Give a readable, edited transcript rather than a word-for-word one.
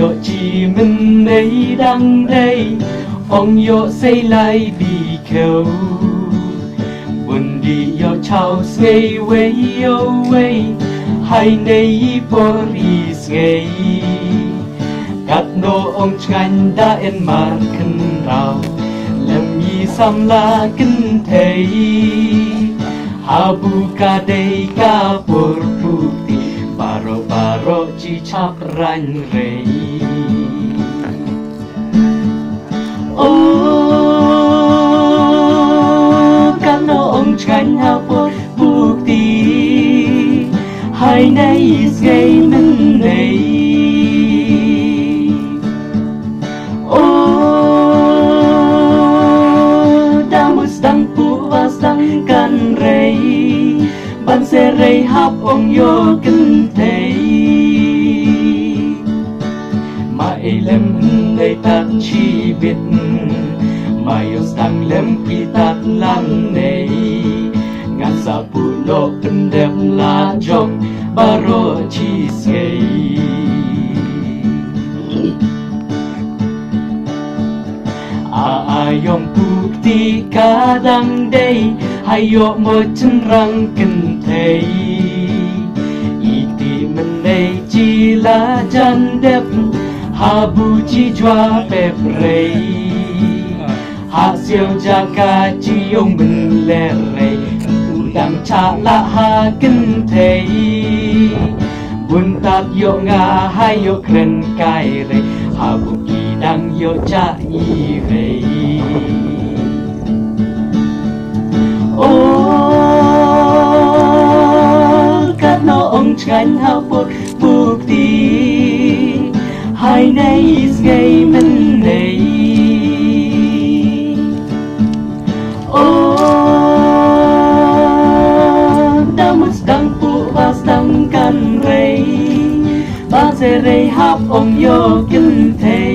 yo chỉ mình đây đang đây ông yo xây lại bị kêu buồn đi yo chào say way away hay nay pori say cắt nô ông ngành đã en mar khăn rào làm gì xăm la kinh thấy habu ka day ka purputi baro baro chi chap ranh rei ô cắt nô ông ngành ha purputi hay nay say mình đây kan rei ban se rei hap ong yo kan thei mai lem nei tat chi bit mai yo sang lem pi tat lan nei ngat sa pu lo kan dem la jong baro chi sei ayong bukti kadang day hayo mo chân răng kinh thấy iti mình đây chỉ là chân đẹp habu chi joa pep rei ha siêu jaga chi ông mình lẻ rei udang cha la ha kinh thấy buồn tat yo nga hayo kren kai rei habu đang yo cha y về ô các nó ông tranh hao bột buộc đi hai nay ngày mình đây ô damas đang phụ và đang can rei ba se rei hap ông yo kinh thế